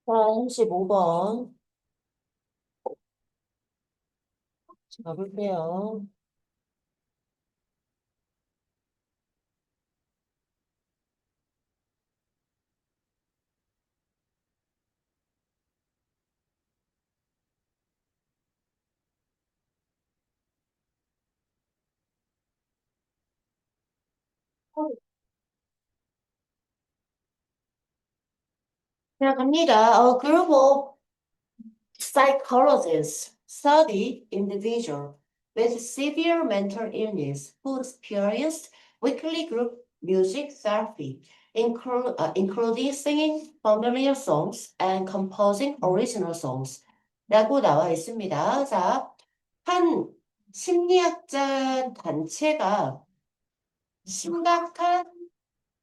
35번 가볼게요. 자, 갑니다. A group of psychologists study individuals with severe mental illness who experienced weekly group music therapy, including singing familiar songs and composing original songs. 라고 나와 있습니다. 자, 한 심리학자 단체가 심각한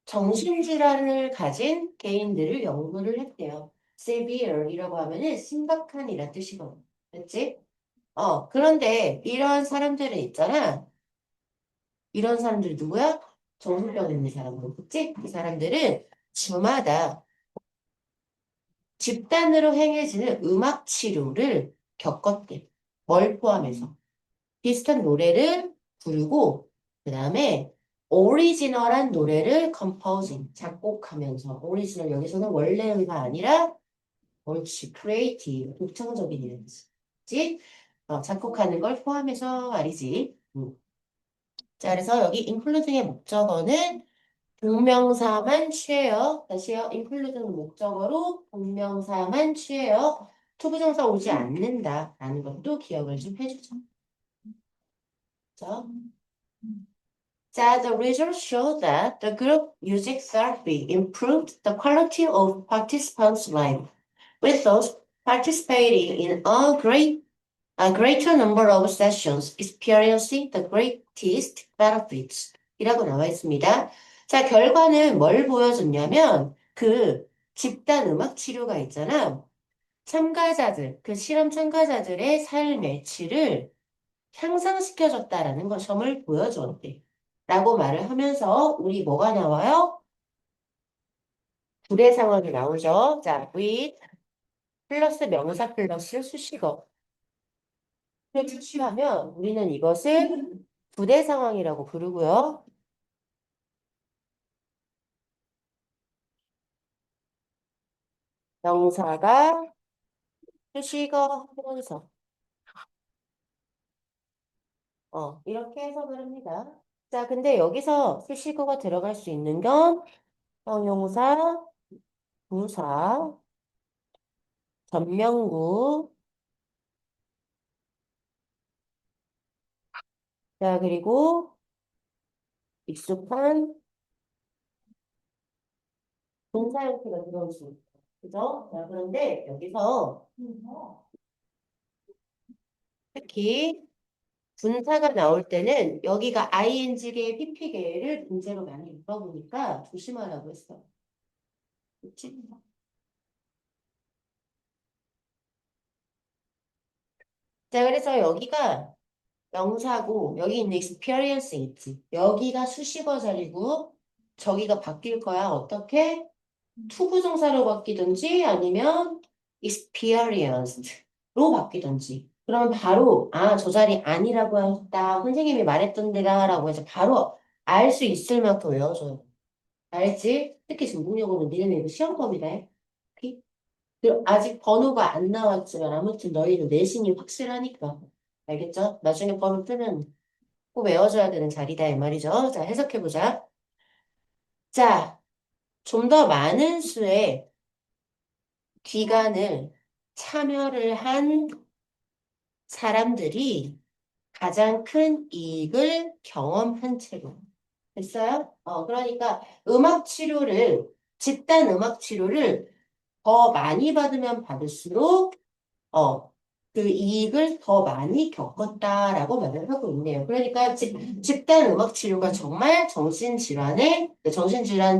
정신질환을 가진 개인들을 연구를 했대요. severe이라고 하면은 심각한이란 뜻이거든. 그렇지? 그런데 이런 사람들은 있잖아. 이런 사람들이 누구야? 정신병 있는 사람들. 그치? 이 사람들은 주마다 집단으로 행해지는 음악 치료를 겪었대. 뭘 포함해서. 비슷한 노래를 부르고, 그 다음에 오리지널한 노래를 composing, 작곡하면서, 오리지널 여기서는 원래의가 아니라, 옳지, creative, 독창적인 이지 작곡하는 걸 포함해서 말이지. 자, 그래서 여기 include의 목적어는 동명사만 취해요. 다시요. include는 목적어로 동명사만 취해요. 투부정사 오지 않는다라는 것도 기억을 좀 해주죠. 그죠? 자, the results show that the group music therapy improved the quality of participants' life, with those participating in a greater number of sessions experiencing the greatest benefits. 이라고 나와 있습니다. 자, 결과는 뭘 보여줬냐면, 그 집단 음악 치료가 있잖아. 참가자들, 그 실험 참가자들의 삶의 질을 향상시켜줬다라는 것, 점을 보여줬대. 라고 말을 하면서 우리 뭐가 나와요? 부대 상황이 나오죠. 자, with 플러스 명사 플러스 수식어를 취하면 우리는 이것을 부대 상황이라고 부르고요. 명사가 수식어 하면서 이렇게 해석을 합니다. 자, 근데 여기서 수식어가 들어갈 수 있는 건 형용사, 부사, 전명구, 자, 그리고 익숙한 동사 형태가 들어올 수 있어요. 그죠? 자, 그런데 여기서 특히 분사가 나올 때는 여기가 ing계의 pp계를 문제로 많이 물어보니까 조심하라고 했어. 그치? 자, 그래서 여기가 명사고 여기 있는 experience 있지. 여기가 수식어 자리고 저기가 바뀔 거야. 어떻게? 투부정사로 바뀌든지 아니면 experienced로 바뀌든지. 그러면 바로 저 자리 아니라고 했다. 선생님이 말했던 데라라고 해서 바로 알 수 있을 만큼 외워줘요. 알지? 특히 중국영어는 니네는 이거 시험법이다. 오케이? 그리고 아직 번호가 안 나왔지만 아무튼 너희는 내신이 확실하니까. 알겠죠? 나중에 번호 뜨면 꼭 외워줘야 되는 자리다 이 말이죠. 자, 해석해보자. 자, 좀 더 많은 수의 기간을 참여를 한 사람들이 가장 큰 이익을 경험한 채로. 됐어요? 그러니까 음악 치료를, 집단 음악 치료를 더 많이 받으면 받을수록, 그 이익을 더 많이 겪었다라고 말을 하고 있네요. 그러니까 집단 음악 치료가 정말 정신질환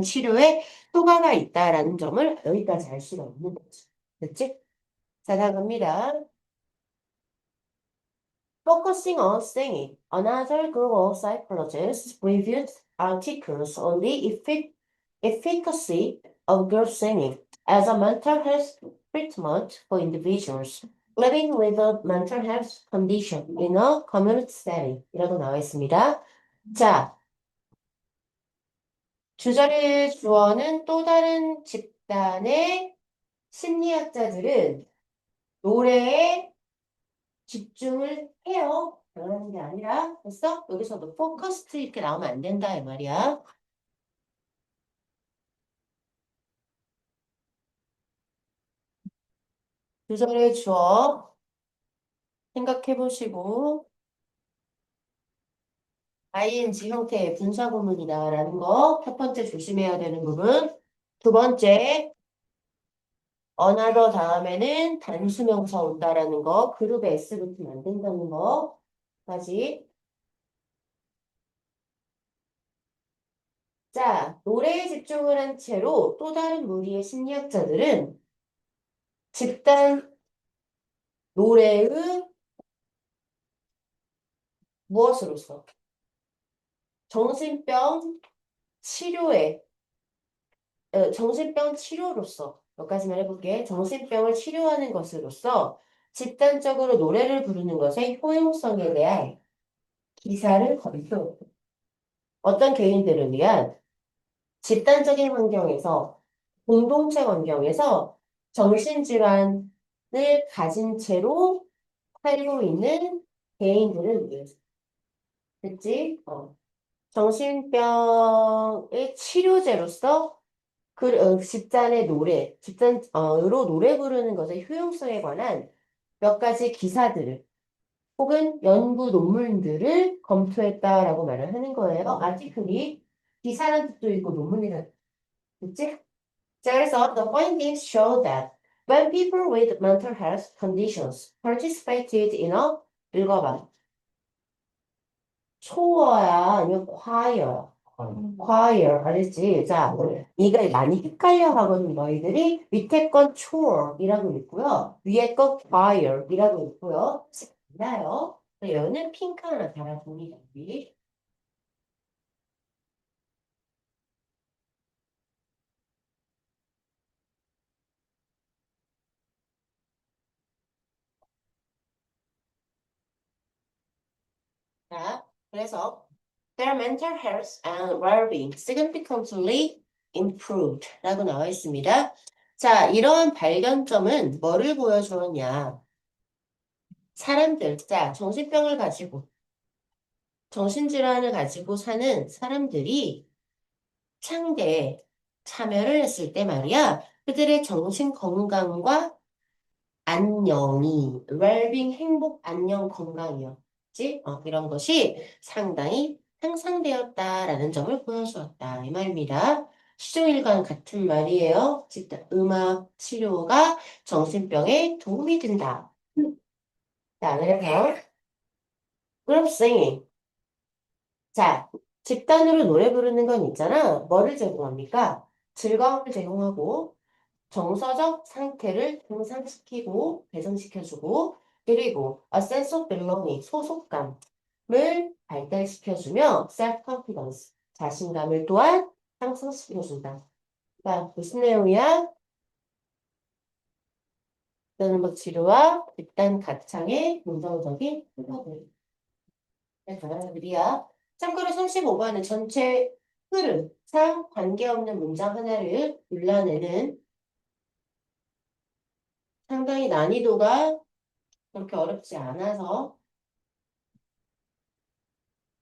치료에 효과가 있다라는 점을 여기까지 알 수가 있는 거죠. 됐지? 자, 다음 갑니다. Focusing on singing, another group of psychologists reviewed articles on the efficacy of group singing as a mental health treatment for individuals living with a mental health condition in a community setting. 이라고 나와 있습니다. 자, 주절의 주어는 또 다른 집단의 심리학자들은 노래에 집중을 해요. 그러는 게 아니라, 됐어? 여기서도 focused 이렇게 나오면 안 된다, 이 말이야. 주절의 주어 생각해 보시고, ing 형태의 분사구문이다라는 거, 첫 번째 조심해야 되는 부분. 두 번째, another 다음에는 단수명사 온다라는 거, 그룹에 s 붙으면 안 된다는 거까지. 자, 노래에 집중을 한 채로 또 다른 무리의 심리학자들은 집단 노래의 무엇으로서 정신병 치료에 정신병 치료로서 여기까지만 해볼게. 정신병을 치료하는 것으로서 집단적으로 노래를 부르는 것의 효용성에 대한 기사를 검토. 어떤 개인들을 위한 집단적인 환경에서 공동체 환경에서 정신질환을 가진 채로 살고 있는 개인들을 위해서. 됐지? 정신병의 치료제로서 그 집단의 노래, 집단으로 노래 부르는 것의 효용성에 관한 몇 가지 기사들을 혹은 연구 논문들을 검토했다라고 말을 하는 거예요. 아티클이 기사라는 뜻도 있고 논문이라는 뜻이지? 자, 그래서 the findings show that when people with mental health conditions participated in a 읽어봐. 초어야 아니면 choir. choir 알겠지? 자, 이걸 많이 헷갈려 하거든 너희들이 밑에 건 chore이라고 있고요. 위에 건 choir이라고 있고요. 맞나요? 얘는 핑크 하나 달아줍니다. 여기. 자, 그래서 their mental health and well-being significantly improved 라고 나와 있습니다. 자, 이러한 발견점은 뭐를 보여주었냐? 사람들, 자, 정신질환을 가지고 사는 사람들이 창대에 참여를 했을 때 말이야, 그들의 정신 건강과 안녕이, well-being, 행복, 안녕, 건강이었지? 이런 것이 상당히 향상되었다라는 점을 보여주었다. 이 말입니다. 시종일관 같은 말이에요. 즉, 음악 치료가 정신병에 도움이 된다. 자, 그래서 group singing. 자, 집단으로 노래 부르는 건 있잖아. 뭐를 제공합니까? 즐거움을 제공하고 정서적 상태를 향상시키고 개선시켜주고 그리고 a sense of belonging, 소속감을 발달시켜주며 self-confidence, 자신감을 또한 향상시켜준다. 자, 무슨 내용이야? 음악 치료와 집단 가창의 긍정적인 효과들. 단어들이야. 참고로 35번은 전체 흐름, 상, 관계없는 문장 하나를 골라내는 상당히 난이도가 그렇게 어렵지 않아서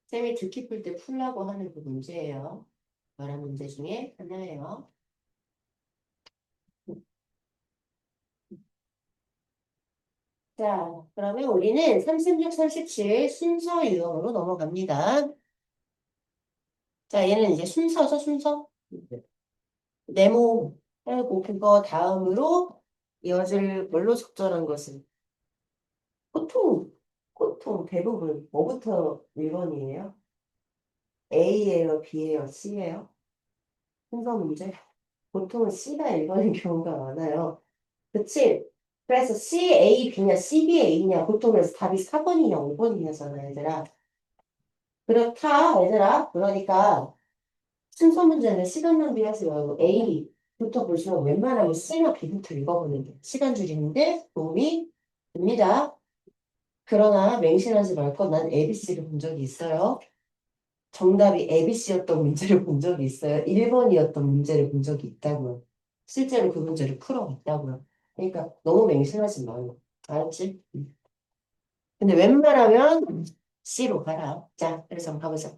쌤이 듣기 풀 때 풀라고 하는 그 문제예요. 여러 문제 중에 하나예요. 자, 그러면 우리는 36, 37 순서 유형으로 넘어갑니다. 자, 얘는 이제 순서죠, 순서. 네모 하고 그거 다음으로 이어질 걸로 적절한 것은 보통 대부분 뭐부터 1번이에요? A예요, B예요, C예요? 순서 문제? 보통은 C가 1번인 경우가 많아요. 그치? 그래서 C, A, B냐, C, B, A냐, 보통 그래서 답이 4번이냐, 5번이냐잖아, 얘들아. 그렇다, 얘들아. 그러니까 순서 문제는 시간 낭비하지 말고 A. 부터 보시면 웬만하면 C나 B부터 읽어보는 게 시간 줄이는데 도움이 됩니다. 그러나 맹신하지 말고 난 ABC를 본 적이 있어요. 정답이 ABC였던 문제를 본 적이 있어요. 1번이었던 문제를 본 적이 있다고요. 실제로 그 문제를 풀어봤다고요. 그러니까 너무 맹신하지 마요. 알았지? 근데 웬만하면 C로 가라. 자, 그래서 한번 가보자.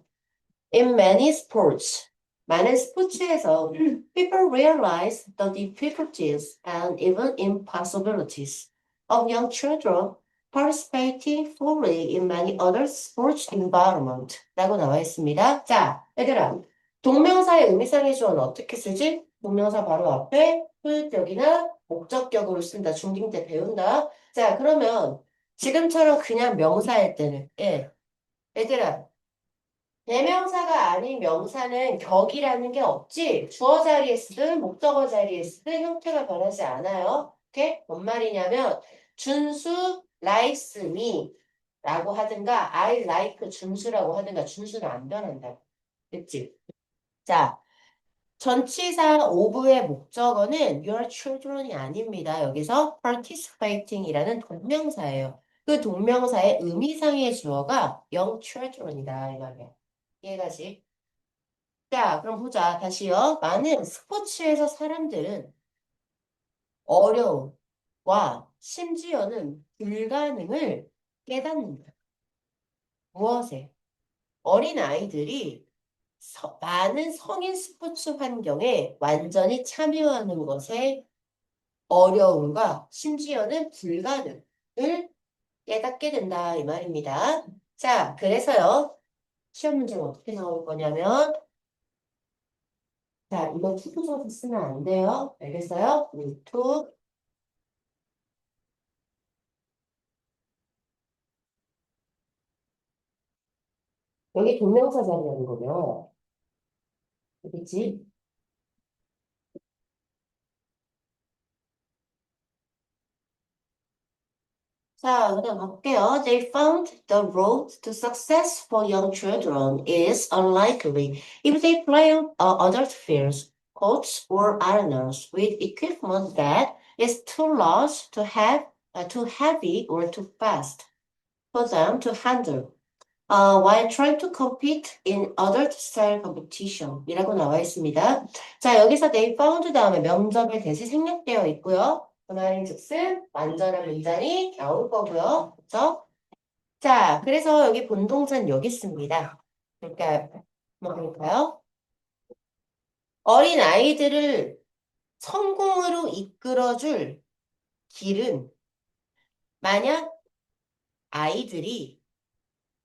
In many sports, 많은 스포츠에서 people realize the difficulties and even impossibilities of young children participating fully in many other sports environment 라고 나와 있습니다. 자, 얘들아, 동명사의 의미상의 주어는 어떻게 쓰지? 동명사 바로 앞에 소유격이나 목적격으로 쓴다. 중딩 때 배운다. 자, 그러면 지금처럼 그냥 명사일 때는 예, 얘들아 대명사가 아닌 명사는 격이라는 게 없지. 주어 자리에 쓰든 목적어 자리에 쓰든 형태가 변하지 않아요. 오케이? 뭔 말이냐면 준수 likes me 라고 하든가 I like 준수라고 하든가 준수는 안 변한다. 됐지? 자, 전치사 of의 목적어는 your children이 아닙니다. 여기서 participating이라는 동명사예요. 그 동명사의 의미상의 주어가 young children이다 이 말이야. 이해가지? 자, 그럼 보자. 다시요. 많은 스포츠에서 사람들은 어려움과 심지어는 불가능을 깨닫는다. 무엇에? 어린 아이들이 많은 성인 스포츠 환경에 완전히 참여하는 것에 어려움과 심지어는 불가능을 깨닫게 된다. 이 말입니다. 자, 그래서요. 시험 문제는 어떻게 나올 거냐면 자, 이거 투부정사 쓰면 안 돼요. 알겠어요? 투. 여기 동명사 자리라는 거죠. 그렇지? 자, 그다음 볼게요. They found the road to success for young children is unlikely if they play adult fields, courts, or arenas with equipment that is too large to have, too heavy, or too fast for them to handle. while trying to compete in adult style competition 이라고 나와 있습니다. 자, 여기서 they found 다음에 명접의 대시 생략되어 있고요. 그 말인즉슨 완전한 문장이 나올 거고요. 그렇죠? 자, 그래서 여기 본동사는 여기 있습니다. 그러니까 뭐 볼까요? 어린 아이들을 성공으로 이끌어줄 길은 만약 아이들이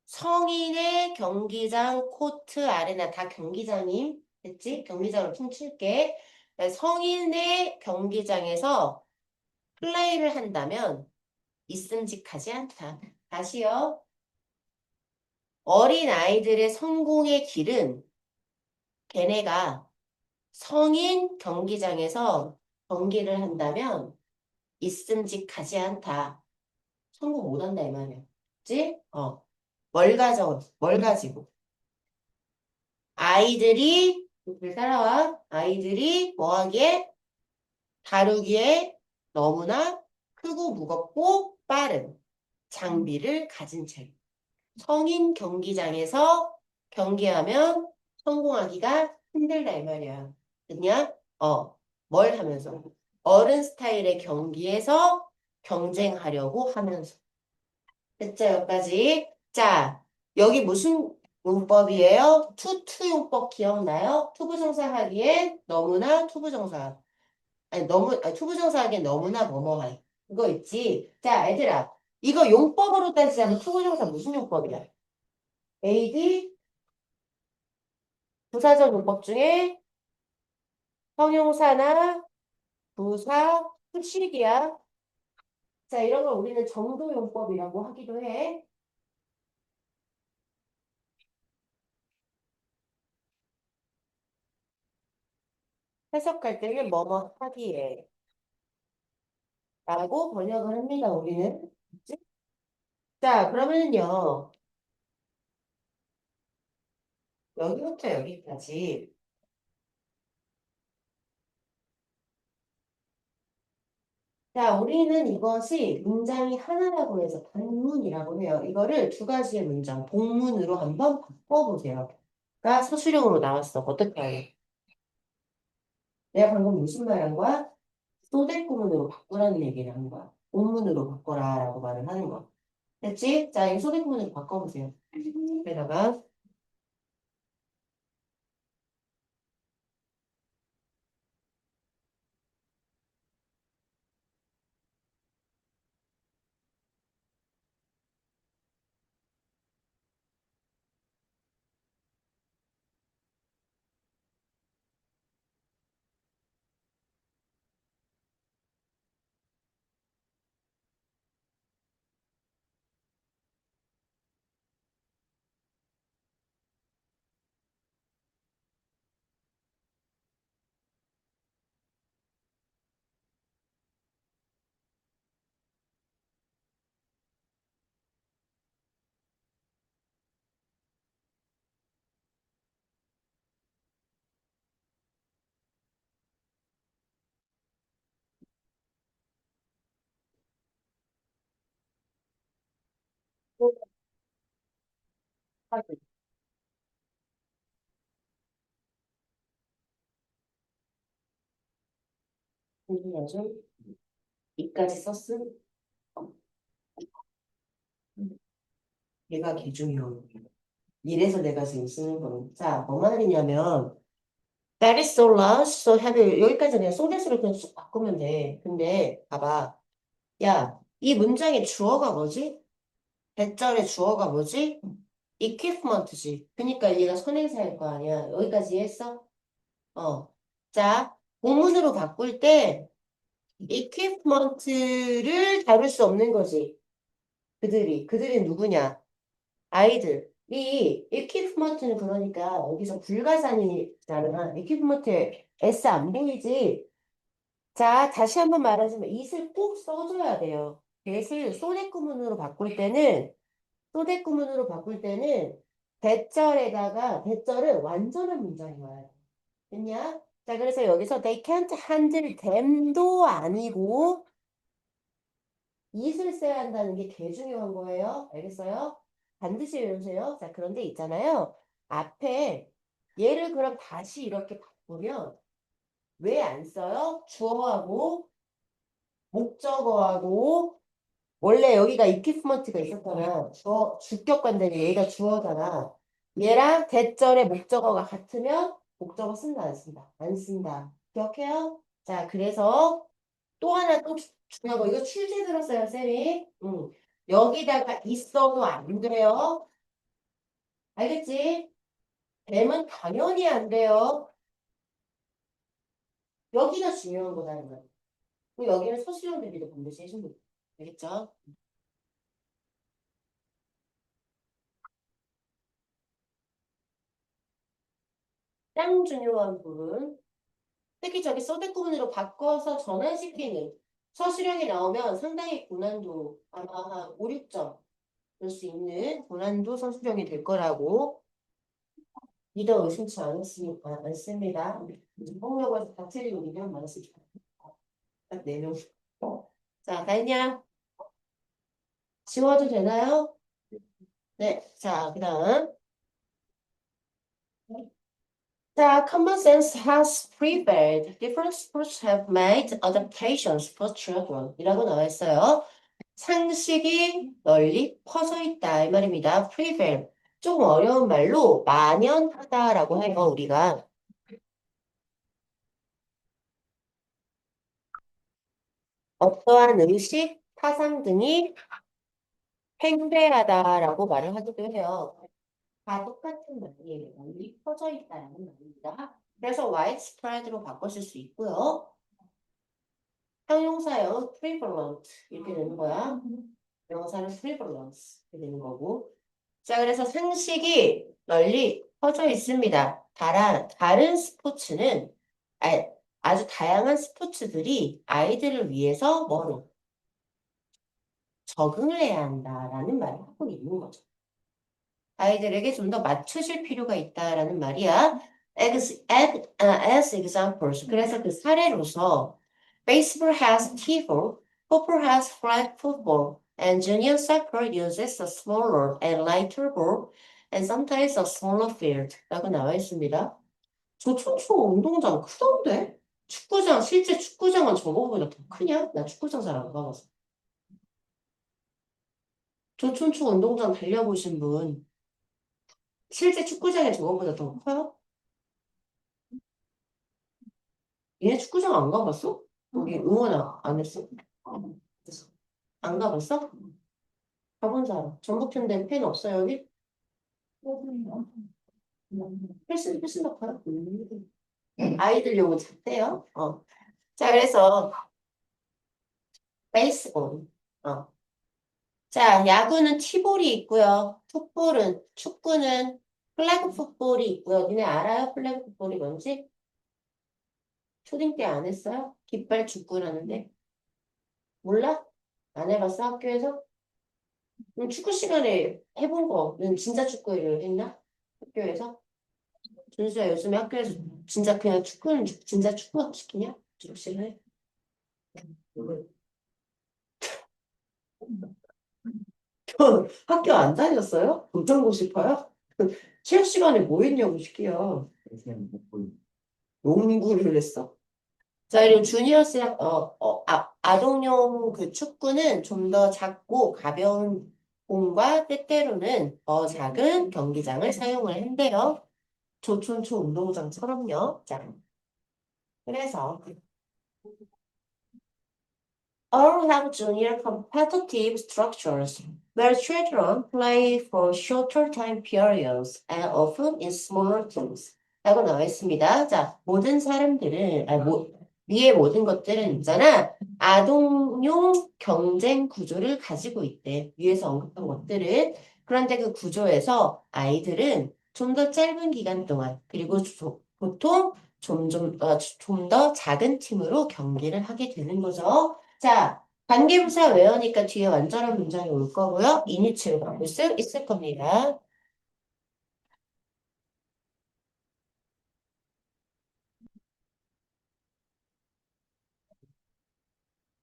성인의 경기장, 코트, 아레나 다 경기장임. 됐지? 경기장을 퉁칠게. 성인의 경기장에서 플레이를 한다면 있음직하지 않다. 다시요. 어린 아이들의 성공의 길은 걔네가 성인 경기장에서 경기를 한다면 있음직하지 않다. 성공 못한다 이 말이야. 그치? 뭘 가지고. 아이들이 잘 따라와. 아이들이 뭐하기에 다루기에 너무나 크고 무겁고 빠른 장비를 가진 채 성인 경기장에서 경기하면 성공하기가 힘들다 이 말이야. 그냥 뭘 하면서 어른 스타일의 경기에서 경쟁하려고 하면서 됐죠, 여기까지. 자, 여기 무슨 용법이에요? 투 용법 기억나요? 투부정사 하기엔 너무나 투부정사. 아니, 투부정사 하기엔 너무나 뭐뭐하니. 그거 있지? 자, 얘들아. 이거 용법으로 따지자면 투부정사 무슨 용법이야? AD 부사적 용법 중에 형용사나 부사, 수식이야. 자, 이런 걸 우리는 정도 용법이라고 하기도 해. 해석할 때는 뭐뭐 하기에. 라고 번역을 합니다, 우리는. 그치? 자, 그러면은요, 여기부터 여기까지 자, 우리는 이것이 문장이 하나라고 해서 단문이라고 해요. 이거를 두 가지의 문장, 복문으로 한번 바꿔보세요. 가 서술형으로 나왔어. 어떻게 할래? 내가 방금 무슨 말 한 거야? 소대구문으로 바꾸라는 얘기를 한 거야. 본문으로 바꿔라라고 말을 하는 거야. 됐지? 자, 이 소대구문으로 바꿔보세요. 여기다가 또 하기. 요즘 이까지 썼음. 얘가 개중이요. 이래서 내가 지금 쓰는 거는. 자, 뭐 말이냐면 That is so large, so heavy. 여기까지 그냥 소댓으로 그냥 쑥 바꾸면 돼. 근데 봐봐. 야, 이 문장의 주어가 뭐지? 대절의 주어가 뭐지? equipment지. 그러니까 얘가 선행사일 거 아니야. 여기까지 이해했어? 어. 자, 본문으로 바꿀 때 equipment를 다룰 수 없는 거지. 그들이 누구냐? 아이들. 이 equipment는 그러니까 여기서 불가사의잖아. equipment에 S 안 보이지? 자, 다시 한번 말하자면 it을 꼭 써줘야 돼요. 대실 소대구문으로 바꿀 때는 대절에다가 대절은 완전한 문장이 와요. 됐냐? 자, 그래서 여기서 they can't handle them도 아니고 it을 써야 한다는 게 개 중요한 거예요. 알겠어요? 반드시 외우세요. 자, 그런데 있잖아요. 앞에 얘를 그럼 다시 이렇게 바꾸면 왜 안 써요? 주어하고 목적어하고 원래 여기가 equipment가 있었잖아. 주격 관대리 얘가 주어잖아. 얘랑 대절의 목적어가 같으면 목적어 쓴다 안 쓴다? 안 쓴다. 기억해요? 자, 그래서 또 하나 또 중요한 거 이거 출제 들었어요, 쌤이. 여기다가 있어도 안 돼요. 알겠지? 됨은 당연히 안 돼요. 여기가 중요한 거다는 거야. 그리고 여기는 서술형 대비도 반드시 해준 거. 알겠죠? 짱 중요한 부분. 특히 저기 소대구문으로 바꿔서 전환시키는 서술형이 나오면 상당히 고난도 아마 한 5, 6점 줄 수 있는 고난도 서술형이 될 거라고 믿어 의심치 않습니다. 폭력을 다 틀리고 미련 많았을 딱 4명. 자, 다 했냐? 지워도 되나요? 네. 자, 그 다음. 자, common sense has prevailed. Different sports have made adaptations for children. 이라고 나와 있어요. 상식이 널리 퍼져 있다. 이 말입니다. prevail. 조금 어려운 말로 만연하다라고 해요, 우리가. 어떠한 의식, 사상 등이 팽배하다라고 말을 하기도 해요. 다 똑같은 말이에요. 널리 퍼져 있다라는 말입니다. 그래서 widespread로 바꾸실 수 있고요. 형용사요, prevalent 이렇게 되는 거야. 명사는 prevalence 이렇게 되는 거고. 자, 그래서 상식이 널리 퍼져 있습니다. 다른 스포츠는 아, 아주 다양한 스포츠들이 아이들을 위해서 뭐로 적응을 해야 한다라는 말을 하고 있는 거죠. 아이들에게 좀 더 맞춰줄 필요가 있다라는 말이야. as examples. 그래서 그 사례로서 baseball has people Football has flag football, and junior soccer uses a smaller and lighter ball, and sometimes a smaller field. 라고 나와 있습니다. 저 촌추 운동장 크던데? 축구장, 실제 축구장은 저거보다 더 크냐? 나 축구장 잘 안 가봐서. 조촌축 운동장 달려보신 분, 실제 축구장이 저거보다 더 커요? 얘네 축구장 안 가봤어? 여기 응원 안 했어? 안 가봤어? 가본 사람. 전북현대 팬 없어요, 여기? 필수 넣고요. 아이들용은 작대요. 자, 그래서 베이스볼. 어. 자, 야구는 티볼이 있고요. 풋볼은, 축구는 플래그 풋볼이 있고요. 니네 알아요? 플래그 풋볼이 뭔지? 초딩 때 안 했어요? 깃발 축구라는데. 몰라? 안 해봤어? 학교에서? 축구 시간에 해본 거는 진짜 축구를 했나? 학교에서? 준수야 요즘에 학교에서 진짜 그냥 축구는 진짜 축구 시키냐? 졸업 시간에? 전 학교 안 다녔어요? 도전고 싶어요? 체육 시간에 뭐 했냐고 시키야. 농구를 했어? 자, 그리고 주니어스랑, 아동용 그 축구는 좀 더 작고 가벼운 공과 때때로는 더 작은 경기장을 사용을 한대요. 조촌초 운동장처럼요. 자, 그래서 all have junior competitive structures where children play for shorter time periods and often in smaller teams. 라고 나와 있습니다. 자, 모든 사람들은, 위의 모든 것들은 있잖아. 아동용 경쟁 구조를 가지고 있대. 위에서 언급한 것들은. 그런데 그 구조에서 아이들은 좀 더 짧은 기간 동안, 그리고 보통 좀 더 작은 팀으로 경기를 하게 되는 거죠. 자, 관계부사 외우니까 뒤에 완전한 문장이 올 거고요. 이니치로 바꿀 수 있을 겁니다.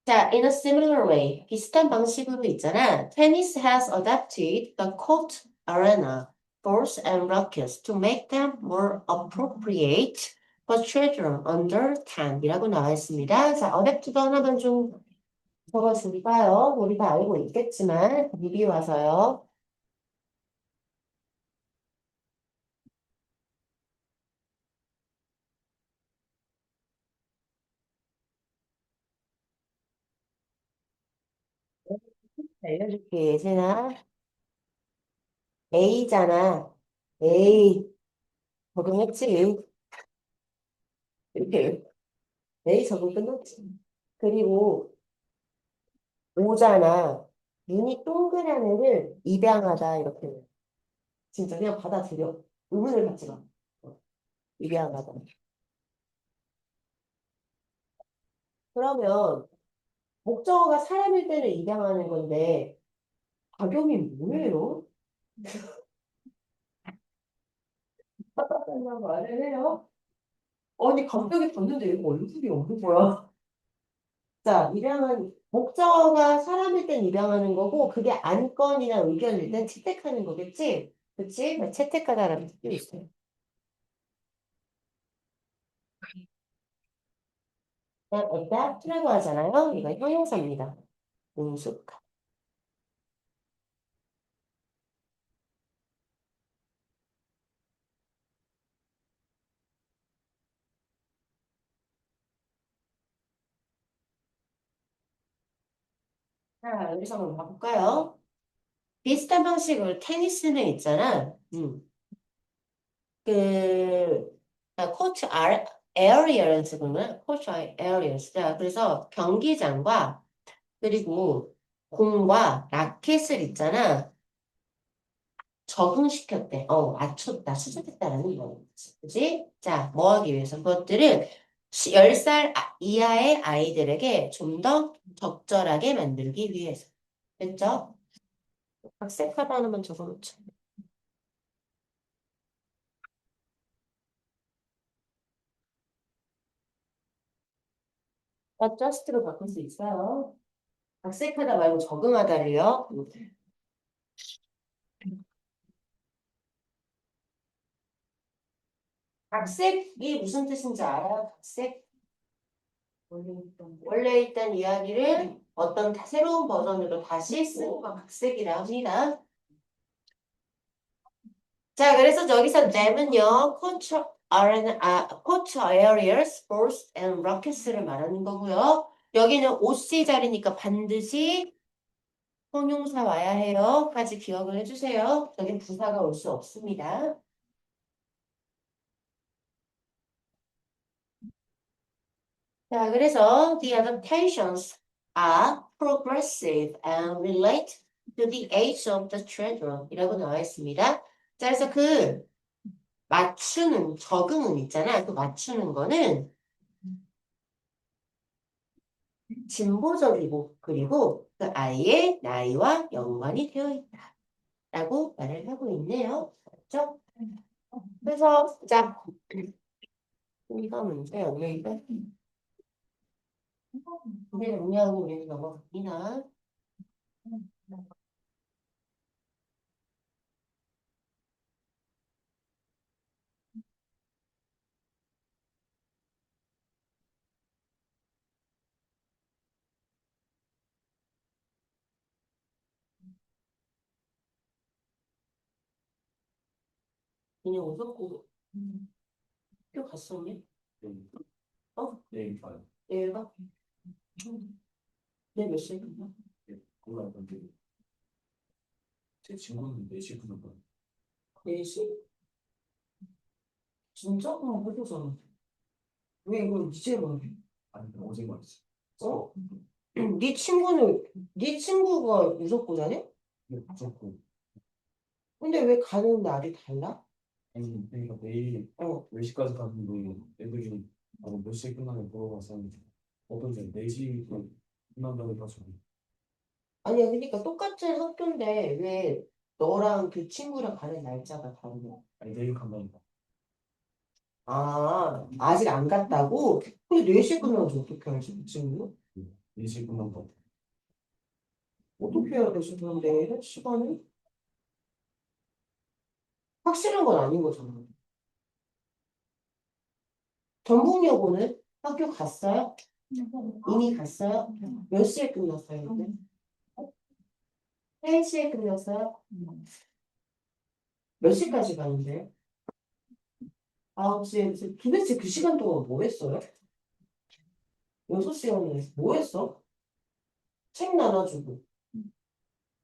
자, in a similar way, 비슷한 방식으로 있잖아. Tennis has adapted the court arena, balls and rackets to make them more appropriate for children under 10이라고 나와 있습니다. 자, adapt도 하나만 좀 적어줄까요? 우리 다 알고 있겠지만 미리 와서요. 알려줄게, 예진아. A잖아. A 적응했지. 이렇게 A 적응 끝났지. 그리고 오잖아. 눈이 동그란 애를 입양하다 이렇게. 진짜 그냥 받아들여. 의문을 갖지 마. 입양하다. 그러면 목적어가 사람일 때는 입양하는 건데 작용이 뭐예요? 그냥 말을 해요. 아니 갑자기 봤는데 이거 얼굴이 없는 거야. 자, 입양은 목적어가 사람일 땐 입양하는 거고 그게 안건이나 의견일 땐 채택하는 거겠지? 그치? 채택하다라는 뜻도 있어요. 그냥 adapt라고 하잖아요. 이거 형용사입니다. 능숙. 자, 여기서 한번 봐볼까요? 비슷한 방식으로 테니스는 있잖아. 그, 코트 에어리얼스 그러면 코트 에어리얼스. 자, 그래서 경기장과 그리고 공과 라켓을 있잖아. 적응시켰대. 맞췄다. 수정했다라는 거지. 그지? 자, 뭐 하기 위해서? 그것들은 10살 이하의 아이들에게 좀 더 적절하게 만들기 위해서. 됐죠? 각색하다 하나만 적어놓자. adjust로 바꿀 수 있어요. 각색하다 말고 적응하다를요. 각색이 무슨 뜻인지 알아요? 각색? 원래 있던 이야기를 어떤 새로운 버전으로 다시 쓰는 거 각색이라 합니다. 자, 그래서 여기서 댐은요, coach areas, force and rockets를 말하는 거고요. 여기는 OC 자리니까 반드시 형용사 와야 해요. 까지 기억을 해주세요. 여긴 부사가 올 수 없습니다. 자, 그래서 the adaptations are progressive and relate to the age of the children 이라고 나와 있습니다. 자, 그래서 그 맞추는, 적응은 있잖아. 그 맞추는 거는 진보적이고, 그리고 그 아이의 나이와 연관이 되어 있다. 라고 말을 하고 있네요. 그렇죠? 그래서, 자, 이거 문제였네, 이거. 이제 정리하고 우리는 넘어갑니다. 그냥 웃었고, 학교 갔었니? 어? 네, 봐요. 내가? 내몇 시에 끝나? 네, 몰라요. 근데 제 친구는 4시 부르거 4시? 진짜? 해보잖아. 왜 이걸 이제 말해? 아니, 어제 말했어. 어? 네 친구가 유석고자네? 네, 무섭고. 근데 왜 가는 날이 달라? 아니, 그러니까 내일 어. 4시까지 가는데 애들이 몇 시에 끝나냐고 물어봐서 어떤 데 4시 끝난다고 해가지고. 아니야, 그러니까 똑같은 학교인데 왜 너랑 그 친구랑 가는 날짜가 다르냐? 아니, 내일 간다니까. 아, 아직 안 갔다고? 근데 4시에 끝나서 어떻게 알지, 그 친구? 4시에 끝난다. 어떻게 해야 되지, 그런데 시간이? 확실한 건 아닌 거잖아. 전북여고는 학교 갔어요? 이미 갔어요? 몇 시에 끝났어요, 근데? 3시에 끝났어요? 몇 시까지 가는데? 9시에, 도대체 그 시간 동안 뭐 했어요? 6시간을 뭐 했어? 책 나눠주고.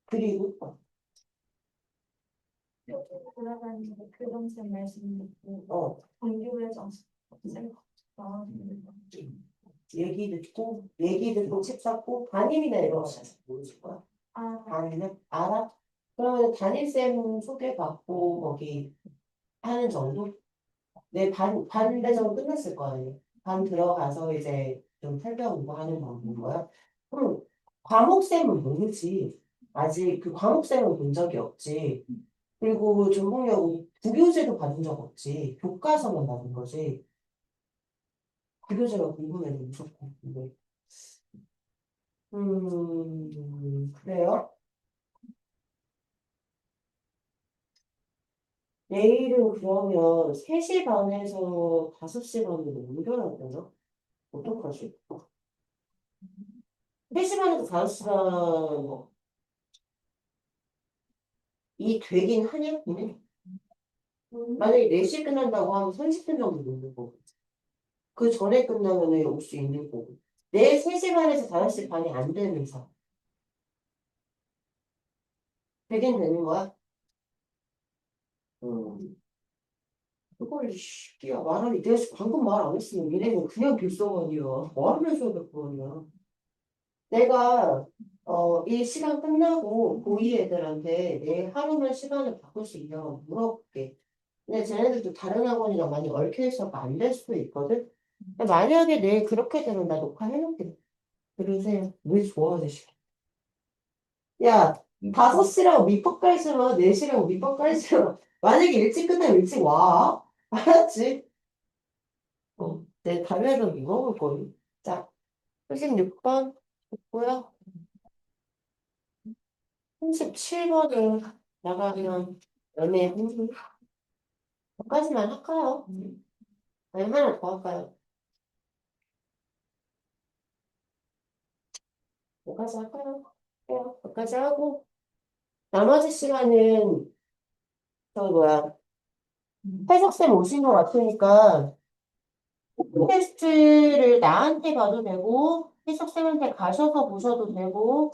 그리고, 돌아다니는데 교동생 말씀 듣고 어, 전교에서 얘기 듣고 책 쌓고, 담임이나 이런 거 모르실 거야? 아, 담임은? 알아? 그러면 담임쌤 소개받고, 거기 하는 정도? 반 배정 끝났을 거 아니에요? 반 들어가서 이제 좀 살펴보고 하는 방법인 거야? 그럼 과목쌤은 모르지. 아직 그 과목쌤은 본 적이 없지. 그리고 전공여고 부교재도 받은 적 없지. 교과서만 받은 거지. 부교재가 궁금해, 무섭고. 근데. 그래요? 내일은 그러면 3시 반에서 5시 반으로 옮겨야 되나? 어떡하지? 3시 반에서 5시 반, 이 되긴 하냐? 근데? 만약에 4시에 끝난다고 하면 30분 정도 놓는 거고. 그 전에 끝나면 올 수 있는 거고. 내일 3시 반에서 5시 반이 안 되는 이상. 되긴 되는 거야? 음, 그걸, 야, 말하니, 내가 방금 말 안 했으면 얘네는 그냥 필서원이야. 말을 해줘야 될 거 아니야. 내가, 이 시간 끝나고 고2 애들한테 내 하루만 시간을 바꿀 수 있냐고 물어볼게. 근데 쟤네들도 다른 학원이랑 많이 얽혀 있어서 안 될 수도 있거든? 근데 만약에 내일 그렇게 되면 나 녹화해놓게. 그러세요. 왜 좋아하지? 야, 5시라고 밑밥 깔지마. 4시라고 밑밥 깔지마. 만약에 일찍 끝나면 일찍 와. 알았지? 내 가면은 먹을 거니. 자, 96번 됐고요. 37번은 나가면 연애 여기까지만 할까요? 아니면 하나 더 할까요? 여기까지 할까요? 여기까지 하고 나머지 시간은 저 뭐야 해석쌤 오신 것 같으니까 테스트를 나한테 봐도 되고 해석쌤한테 가셔서 보셔도 되고